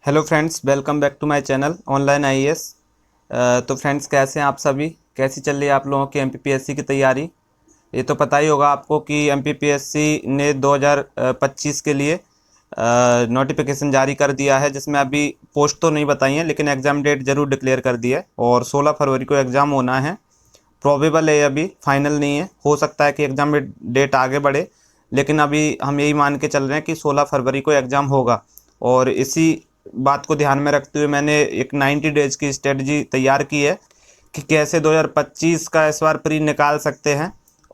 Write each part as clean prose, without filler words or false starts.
Hello friends, welcome back to my channel online IAS. तो friends, कैसे हैं आप सभी? कैसी चल रही है आप लोगों की एमपीपीएससी की तैयारी? ये तो पता ही होगा आपको कि एमपीपीएससी ने 2025 के लिए नोटिफिकेशन जारी कर दिया है, जिसमें अभी पोस्ट तो नहीं बताई है लेकिन एग्ज़ाम डेट ज़रूर डिक्लेयर कर दी है और 16 फरवरी को एग्ज़ाम होना है। प्रोबेबल है, अभी फाइनल नहीं है, हो सकता है कि एग्ज़ाम डेट आगे बढ़े, लेकिन अभी हम यही मान के चल रहे हैं कि 16 फरवरी को एग्ज़ाम होगा। और इसी बात को ध्यान में रखते हुए मैंने एक 90 डेज़ की स्ट्रेटजी तैयार की है कि कैसे 2025 का इस बार प्री निकाल सकते हैं।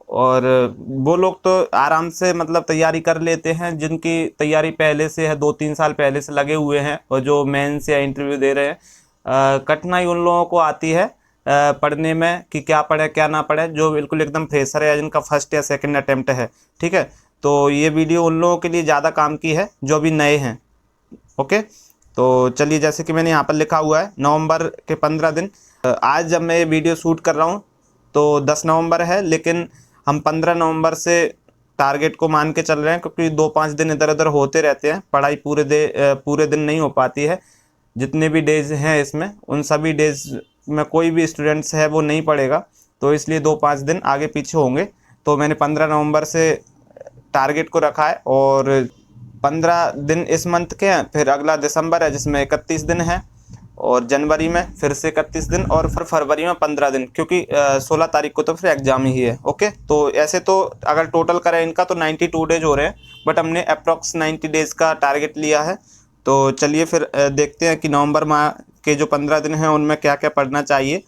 और वो लोग तो आराम से मतलब तैयारी कर लेते हैं जिनकी तैयारी पहले से है, 2-3 साल पहले से लगे हुए हैं, और जो मेंस या इंटरव्यू दे रहे हैं। कठिनाई उन लोगों को आती है पढ़ने में कि क्या पढ़े क्या ना पढ़े, जो बिल्कुल एकदम फ्रेशर है या जिनका फर्स्ट या सेकंड अटेम्प्ट है। ठीक है, तो ये वीडियो उन लोगों के लिए ज़्यादा काम की है जो अभी नए हैं। ओके, तो चलिए, जैसे कि मैंने यहाँ पर लिखा हुआ है नवंबर के 15 दिन। आज जब मैं ये वीडियो शूट कर रहा हूँ तो 10 नवंबर है, लेकिन हम 15 नवंबर से टारगेट को मान के चल रहे हैं, क्योंकि 2-5 दिन इधर उधर होते रहते हैं, पढ़ाई पूरे दिन नहीं हो पाती है। जितने भी डेज हैं इसमें, उन सभी डेज में कोई भी स्टूडेंट्स है वो नहीं पढ़ेगा, तो इसलिए 2-5 दिन आगे पीछे होंगे। तो मैंने 15 नवंबर से टारगेट को रखा है, और 15 दिन इस मंथ के हैं, फिर अगला दिसंबर है जिसमें 31 दिन है, और जनवरी में फिर से 31 दिन, और फिर फरवरी में 15 दिन, क्योंकि 16 तारीख को तो फिर एग्जाम ही है। ओके, तो ऐसे तो अगर टोटल करें इनका तो 92 डेज हो रहे हैं, बट हमने अप्रॉक्स 90 डेज का टारगेट लिया है। तो चलिए फिर देखते हैं कि नवंबर माह के जो 15 दिन हैं उनमें क्या क्या पढ़ना चाहिए।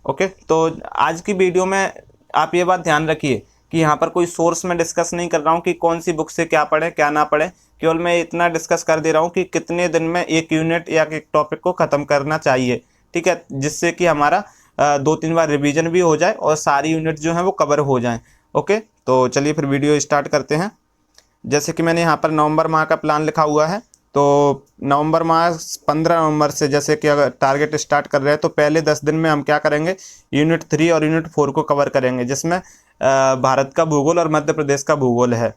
ओके, तो आज की वीडियो में आप ये बात ध्यान रखिए कि यहाँ पर कोई सोर्स में डिस्कस नहीं कर रहा हूँ कि कौन सी बुक से क्या पढ़ें क्या ना पढ़ें। केवल मैं इतना डिस्कस कर दे रहा हूँ कि कितने दिन में एक यूनिट या एक टॉपिक को ख़त्म करना चाहिए। ठीक है, जिससे कि हमारा 2-3 बार रिवीजन भी हो जाए और सारी यूनिट जो हैं वो कवर हो जाएं। ओके, तो चलिए फिर वीडियो स्टार्ट करते हैं। जैसे कि मैंने यहाँ पर नवंबर माह का प्लान लिखा हुआ है, तो नवंबर माह 15 नवंबर से जैसे कि अगर टारगेट स्टार्ट कर रहे हैं तो पहले 10 दिन में हम क्या करेंगे, यूनिट 3 और यूनिट 4 को कवर करेंगे, जिसमें भारत का भूगोल और मध्य प्रदेश का भूगोल है।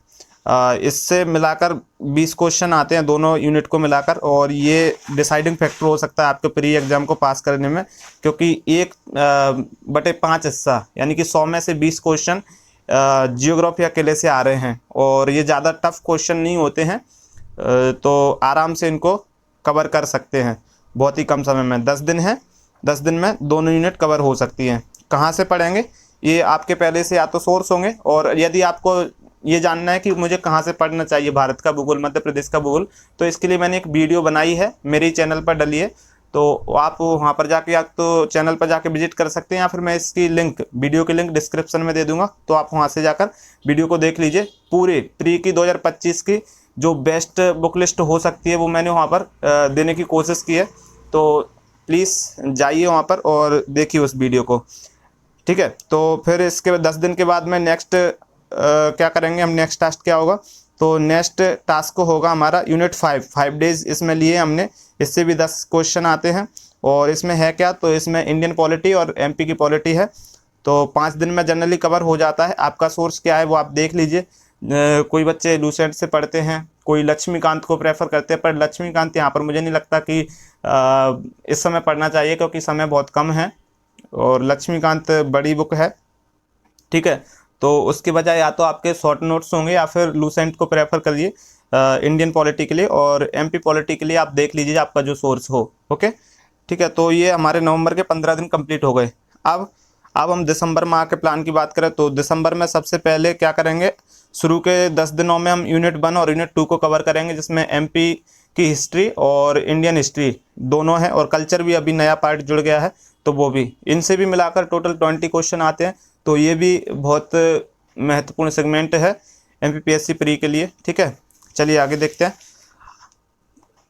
इससे मिलाकर 20 क्वेश्चन आते हैं दोनों यूनिट को मिलाकर, और ये डिसाइडिंग फैक्टर हो सकता है आपके प्री एग्जाम को पास करने में, क्योंकि 1/5 हिस्सा यानी कि 100 में से 20 क्वेश्चन जियोग्राफी अकेले से आ रहे हैं, और ये ज़्यादा टफ क्वेश्चन नहीं होते हैं, तो आराम से इनको कवर कर सकते हैं बहुत ही कम समय में। 10 दिन है, 10 दिन में दोनों यूनिट कवर हो सकती हैं। कहाँ से पढ़ेंगे, ये आपके पहले से या तो सोर्स होंगे, और यदि आपको ये जानना है कि मुझे कहाँ से पढ़ना चाहिए भारत का भूगोल मध्य प्रदेश का भूगोल, तो इसके लिए मैंने एक वीडियो बनाई है, मेरे ही चैनल पर डली है, तो आप वहाँ पर जाके या तो चैनल पर जाके विजिट कर सकते हैं, या फिर मैं इसकी लिंक, वीडियो की लिंक डिस्क्रिप्शन में दे दूंगा, तो आप वहाँ से जाकर वीडियो को देख लीजिए। पूरे प्री की 2025 की जो बेस्ट बुक लिस्ट हो सकती है वो मैंने वहाँ पर देने की कोशिश की है, तो प्लीज़ जाइए वहाँ पर और देखिए उस वीडियो को। ठीक है, तो फिर इसके 10 दिन के बाद में नेक्स्ट क्या करेंगे हम, नेक्स्ट टास्क क्या होगा, तो नेक्स्ट टास्क होगा हमारा यूनिट 5 डेज इसमें लिए हमने। इससे भी 10 क्वेश्चन आते हैं, और इसमें है क्या, तो इसमें इंडियन पॉलिटी और एमपी की पॉलिटी है, तो 5 दिन में जनरली कवर हो जाता है। आपका सोर्स क्या है वो आप देख लीजिए। कोई बच्चे लूसेंट से पढ़ते हैं, कोई लक्ष्मीकांत को प्रेफर करते हैं, पर लक्ष्मीकांत यहाँ पर मुझे नहीं लगता कि इस समय पढ़ना चाहिए, क्योंकि समय बहुत कम है और लक्ष्मीकांत बड़ी बुक है। ठीक है, तो उसके बजाय या तो आपके शॉर्ट नोट्स होंगे या फिर लूसेंट को प्रेफर करिए इंडियन पॉलिटी के लिए, और एमपी पॉलिटी के लिए आप देख लीजिए आपका जो सोर्स हो। ओके, ठीक है, तो ये हमारे नवंबर के 15 दिन कंप्लीट हो गए। अब हम दिसंबर माह के प्लान की बात करें तो दिसंबर में सबसे पहले क्या करेंगे, शुरू के 10 दिनों में हम यूनिट 1 और यूनिट 2 को कवर करेंगे, जिसमें एमपी की हिस्ट्री और इंडियन हिस्ट्री दोनों है, और कल्चर भी अभी नया पार्ट जुड़ गया है, तो वो भी, इनसे भी मिलाकर टोटल 20 क्वेश्चन आते हैं, तो ये भी बहुत महत्वपूर्ण सेगमेंट है एमपीपीएससी प्री के लिए। ठीक है, चलिए आगे देखते हैं।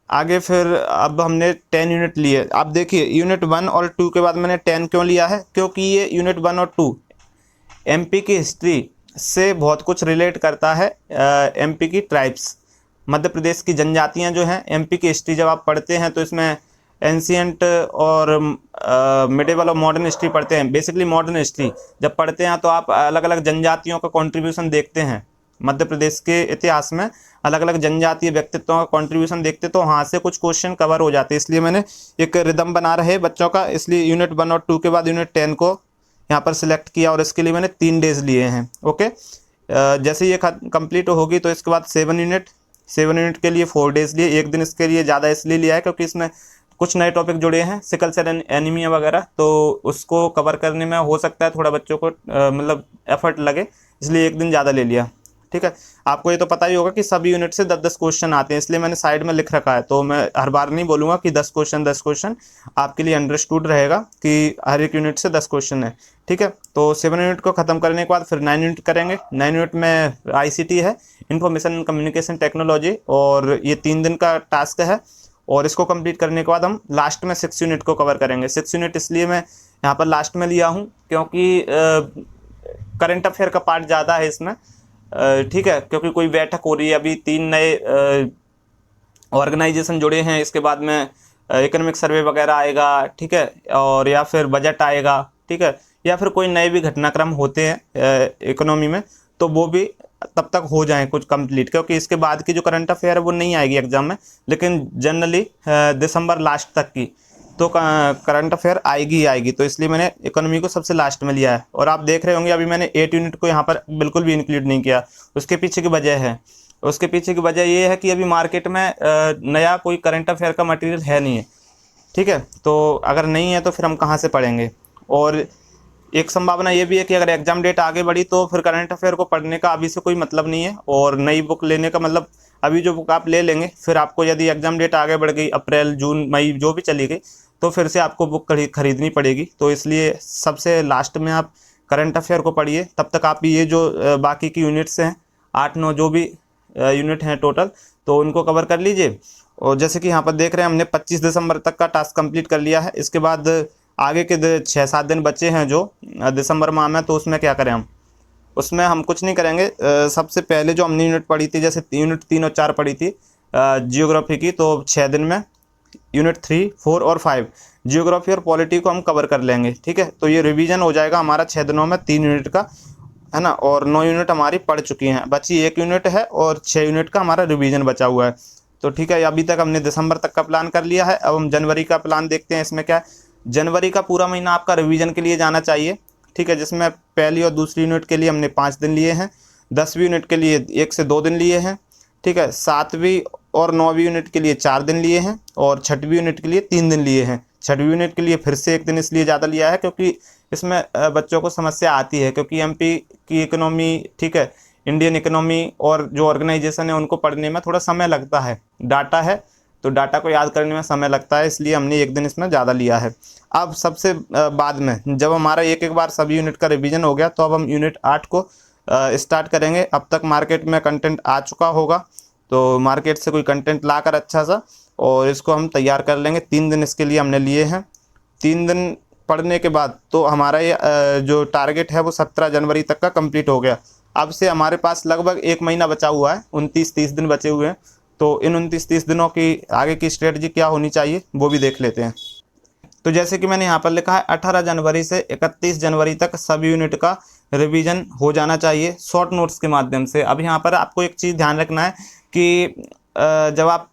आगे फिर अब हमने 10 यूनिट लिए। आप देखिए यूनिट 1 और 2 के बाद मैंने 10 क्यों लिया है, क्योंकि ये यूनिट 1 और 2 एमपी की हिस्ट्री से बहुत कुछ रिलेट करता है। एमपी की ट्राइब्स, मध्य प्रदेश की जनजातियां जो हैं, एमपी की हिस्ट्री जब आप पढ़ते हैं तो इसमें एंशियंट और मिडेवल और मॉडर्न हिस्ट्री पढ़ते हैं। बेसिकली मॉडर्न हिस्ट्री जब पढ़ते हैं तो आप अलग अलग जनजातियों का कंट्रीब्यूशन देखते हैं मध्य प्रदेश के इतिहास में, अलग अलग जनजातीय व्यक्तित्वों का कंट्रीब्यूशन देखते तो वहाँ से कुछ क्वेश्चन कवर हो जाते, इसलिए मैंने एक रिदम बना रहे बच्चों का, इसलिए यूनिट 1 और 2 के बाद यूनिट 10 को यहाँ पर सिलेक्ट किया और इसके लिए मैंने 3 डेज लिए हैं। ओके, जैसे ये कंप्लीट होगी तो इसके बाद 7 यूनिट के लिए 4 डेज लिए, एक दिन इसके लिए ज़्यादा इसलिए लिया है क्योंकि इसमें कुछ नए टॉपिक जुड़े हैं, सिकल सेल एनीमिया वगैरह, तो उसको कवर करने में हो सकता है थोड़ा बच्चों को मतलब एफर्ट लगे, इसलिए एक दिन ज़्यादा ले लिया। ठीक है, आपको ये तो पता ही होगा कि सभी यूनिट से 10-10 क्वेश्चन आते हैं, इसलिए मैंने साइड में लिख रखा है, तो मैं हर बार नहीं बोलूँगा कि 10 क्वेश्चन, आपके लिए अंडरस्टूड रहेगा कि हर एक यूनिट से 10 क्वेश्चन है। ठीक है, तो 7 यूनिट को ख़त्म करने के बाद फिर 9 यूनिट करेंगे। 9 यूनिट में ICT है, इंफॉर्मेशन एंड कम्युनिकेशन टेक्नोलॉजी, और ये 3 दिन का टास्क है, और इसको कंप्लीट करने के बाद हम लास्ट में 6 यूनिट को कवर करेंगे। 6 यूनिट इसलिए मैं यहाँ पर लास्ट में लिया हूँ क्योंकि करंट अफेयर का पार्ट ज़्यादा है इसमें। ठीक है, क्योंकि कोई बैठक हो रही है, अभी 3 नए ऑर्गेनाइजेशन जुड़े हैं, इसके बाद में इकोनॉमिक सर्वे वगैरह आएगा। ठीक है, और या फिर बजट आएगा। ठीक है, या फिर कोई नए भी घटनाक्रम होते हैं इकोनॉमी में, तो वो भी तब तक हो जाएं कुछ कंप्लीट, क्योंकि इसके बाद की जो करंट अफेयर है वो नहीं आएगी एग्जाम में, लेकिन जनरली दिसंबर लास्ट तक की तो करंट अफेयर आएगी ही आएगी, तो इसलिए मैंने इकोनॉमी को सबसे लास्ट में लिया है। और आप देख रहे होंगे अभी मैंने 8 यूनिट को यहाँ पर बिल्कुल भी इंक्लूड नहीं किया, उसके पीछे की वजह है, उसके पीछे की वजह ये है कि अभी मार्केट में नया कोई करंट अफेयर का मटेरियल है नहीं है। ठीक है, तो अगर नहीं है तो फिर हम कहाँ से पढ़ेंगे। और एक संभावना ये भी है कि अगर एग्जाम डेट आगे बढ़ी तो फिर करंट अफेयर को पढ़ने का अभी से कोई मतलब नहीं है, और नई बुक लेने का मतलब अभी जो बुक आप ले लेंगे फिर आपको यदि एग्जाम डेट आगे बढ़ गई, अप्रैल जून मई जो भी चली गई, तो फिर से आपको बुक खरीदनी पड़ेगी। तो इसलिए सबसे लास्ट में आप करंट अफेयर को पढ़िए, तब तक आप ये जो बाकी की यूनिट्स हैं 8-9 जो भी यूनिट हैं टोटल, तो उनको कवर कर लीजिए। और जैसे कि यहाँ पर देख रहे हैं हमने 25 दिसंबर तक का टास्क कंप्लीट कर लिया है। इसके बाद आगे के 6-7 दिन बचे हैं जो दिसंबर माह में, तो उसमें क्या करें हम, उसमें हम कुछ नहीं करेंगे। सबसे पहले जो हमने यूनिट पढ़ी थी, जैसे यूनिट 3 और 4 पढ़ी थी जियोग्राफी की, तो 6 दिन में यूनिट 3, 4 और 5 जियोग्राफी और पॉलिटी को हम कवर कर लेंगे। ठीक है, तो ये रिवीजन हो जाएगा हमारा 6 दिनों में 3 यूनिट का, है ना, और 9 यूनिट हमारी पढ़ चुकी हैं, बची 1 यूनिट है और 6 यूनिट का हमारा रिवीजन बचा हुआ है। तो ठीक है, अभी तक हमने दिसंबर तक का प्लान कर लिया है, अब हम जनवरी का प्लान देखते हैं। इसमें क्या है, जनवरी का पूरा महीना आपका रिवीजन के लिए जाना चाहिए। ठीक है, जिसमें पहली और दूसरी यूनिट के लिए हमने 5 दिन लिए हैं, 10वीं यूनिट के लिए 1 से 2 दिन लिए हैं। ठीक है, 7वीं और 9वीं यूनिट के लिए 4 दिन लिए हैं, और 6वीं यूनिट के लिए 3 दिन लिए हैं। 6वीं यूनिट के लिए फिर से 1 दिन इसलिए ज़्यादा लिया है क्योंकि इसमें बच्चों को समस्या आती है, क्योंकि एमपी की इकोनॉमी, ठीक है, इंडियन इकोनॉमी और जो ऑर्गेनाइजेशन है उनको पढ़ने में थोड़ा समय लगता है, डाटा है तो डाटा को याद करने में समय लगता है, इसलिए हमने 1 दिन इसमें ज़्यादा लिया है। अब सबसे बाद में जब हमारा एक बार सभी यूनिट का रिवीजन हो गया, तो अब हम यूनिट 8 को स्टार्ट करेंगे। अब तक मार्केट में कंटेंट आ चुका होगा, तो मार्केट से कोई कंटेंट लाकर अच्छा सा और इसको हम तैयार कर लेंगे। 3 दिन इसके लिए हमने लिए हैं। 3 दिन पढ़ने के बाद तो हमारा ये जो टारगेट है वो 17 जनवरी तक का कंप्लीट हो गया। अब से हमारे पास लगभग 1 महीना बचा हुआ है, 29-30 दिन बचे हुए हैं। तो इन 29-30 दिनों की आगे की स्ट्रेटजी क्या होनी चाहिए वो भी देख लेते हैं। तो जैसे कि मैंने यहाँ पर लिखा है 18 जनवरी से 31 जनवरी तक सभी यूनिट का रिवीजन हो जाना चाहिए शॉर्ट नोट्स के माध्यम से। अब यहाँ पर आपको एक चीज़ ध्यान रखना है कि जब आप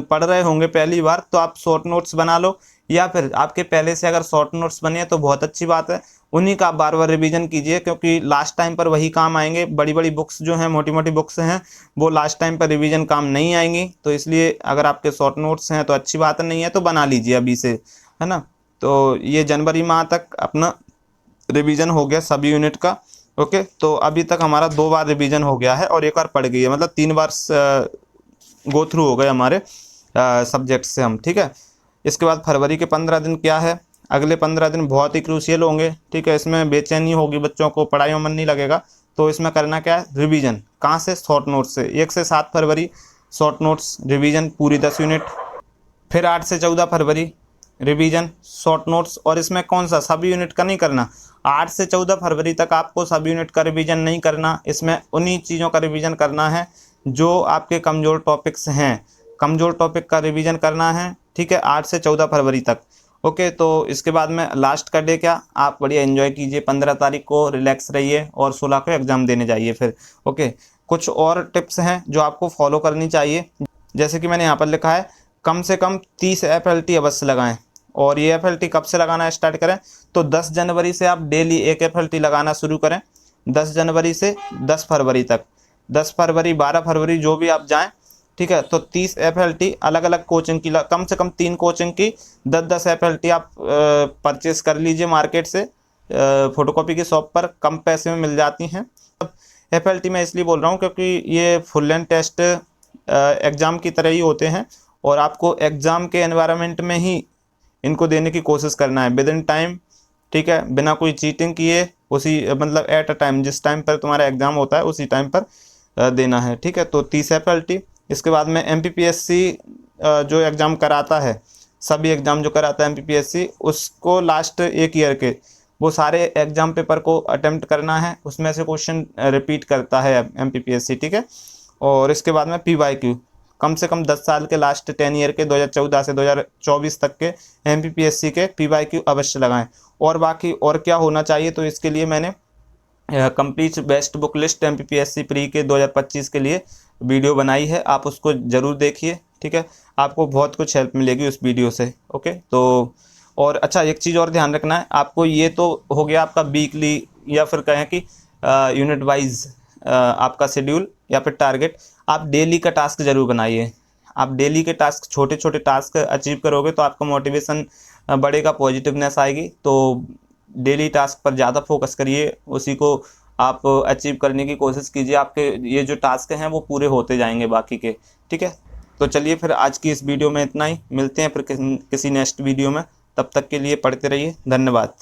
पढ़ रहे होंगे पहली बार तो आप शॉर्ट नोट्स बना लो, या फिर आपके पहले से अगर शॉर्ट नोट्स बने हैं तो बहुत अच्छी बात है, उन्हीं का आप बार बार रिवीजन कीजिए, क्योंकि लास्ट टाइम पर वही काम आएंगे। बड़ी बड़ी बुक्स जो हैं, मोटी मोटी बुक्स हैं, वो लास्ट टाइम पर रिवीजन काम नहीं आएंगी। तो इसलिए अगर आपके शॉर्ट नोट्स हैं तो अच्छी बात, नहीं है तो बना लीजिए अभी से, है ना। तो ये जनवरी माह तक अपना रिवीजन हो गया सभी यूनिट का। ओके, तो अभी तक हमारा 2 बार रिवीजन हो गया है और 1 बार पढ़ गई है, मतलब 3 बार गो थ्रू हो गए हमारे सब्जेक्ट से हम। ठीक है, इसके बाद फरवरी के 15 दिन क्या है, अगले 15 दिन बहुत ही क्रूशियल होंगे। ठीक है, इसमें बेचैनी होगी बच्चों को, पढ़ाई में मन नहीं लगेगा, तो इसमें करना क्या है, रिवीजन। कहाँ से, शॉर्ट नोट्स से। 1 से 7 फरवरी शॉर्ट नोट्स रिवीजन पूरी 10 यूनिट, फिर 8 से 14 फरवरी रिवीजन शॉर्ट नोट्स। और इसमें कौन सा, सभी यूनिट का नहीं करना। 8 से 14 फरवरी तक आपको सभी यूनिट का रिवीजन नहीं करना, इसमें उन्हीं चीज़ों का रिवीजन करना है जो आपके कमज़ोर टॉपिक्स हैं, कमज़ोर टॉपिक का रिवीजन करना है। ठीक है, 8 से 14 फरवरी तक। ओके, तो इसके बाद में लास्ट का डे क्या, आप बढ़िया एंजॉय कीजिए। 15 तारीख को रिलैक्स रहिए और 16 को एग्ज़ाम देने जाइए फिर। ओके, कुछ और टिप्स हैं जो आपको फॉलो करनी चाहिए। जैसे कि मैंने यहाँ पर लिखा है, कम से कम 30 FLT अवश्य लगाएं। और ये FLT कब से लगाना स्टार्ट करें, तो 10 जनवरी से आप डेली एक FLT लगाना शुरू करें। 10 जनवरी से 10 फरवरी तक, 10 फरवरी 12 फरवरी जो भी आप जाएं, ठीक है। तो 30 FLT अलग अलग कोचिंग की, कम से कम 3 कोचिंग की 10-10 FLT आप परचेस कर लीजिए मार्केट से, फोटोकॉपी की शॉप पर कम पैसे में मिल जाती हैं। FLT मैं इसलिए बोल रहा हूँ क्योंकि ये फुल लेंथ टेस्ट एग्ज़ाम की तरह ही होते हैं, और आपको एग्ज़ाम के एनवायरनमेंट में ही इनको देने की कोशिश करना है विद इन टाइम, ठीक है, बिना कोई चीटिंग किए, उसी मतलब एट अ टाइम, जिस टाइम पर तुम्हारा एग्ज़ाम होता है उसी टाइम पर देना है, ठीक है। तो 30 FLT। इसके बाद में MPPSC जो एग्ज़ाम कराता है, सभी एग्ज़ाम जो कराता है MPPSC, उसको लास्ट एक ईयर के वो सारे एग्ज़ाम पेपर को अटेम्प्ट करना है, उसमें से क्वेश्चन रिपीट करता है MPPSC, ठीक है। और इसके बाद में PYQ, कम से कम 10 साल के लास्ट 10 ईयर के 2014 से 2024 तक के MPPSC के PYQ अवश्य लगाएं। और बाकी और क्या होना चाहिए, तो इसके लिए मैंने complete best book list MPPSC pre के 2025 के लिए वीडियो बनाई है, आप उसको ज़रूर देखिए, ठीक है। आपको बहुत कुछ हेल्प मिलेगी उस वीडियो से, ओके। तो और अच्छा, एक चीज़ और ध्यान रखना है आपको, ये तो हो गया आपका वीकली या फिर कहें कि यूनिट वाइज आपका शेड्यूल या फिर टारगेट। आप डेली का टास्क ज़रूर बनाइए। आप डेली के टास्क, छोटे छोटे टास्क अचीव करोगे तो आपका मोटिवेशन बढ़ेगा, पॉजिटिवनेस आएगी। तो डेली टास्क पर ज़्यादा फोकस करिए, उसी को आप अचीव करने की कोशिश कीजिए। आपके ये जो टास्क हैं वो पूरे होते जाएंगे बाकी के, ठीक है। तो चलिए फिर आज की इस वीडियो में इतना ही, मिलते हैं फिर किसी नेक्स्ट वीडियो में। तब तक के लिए पढ़ते रहिए, धन्यवाद।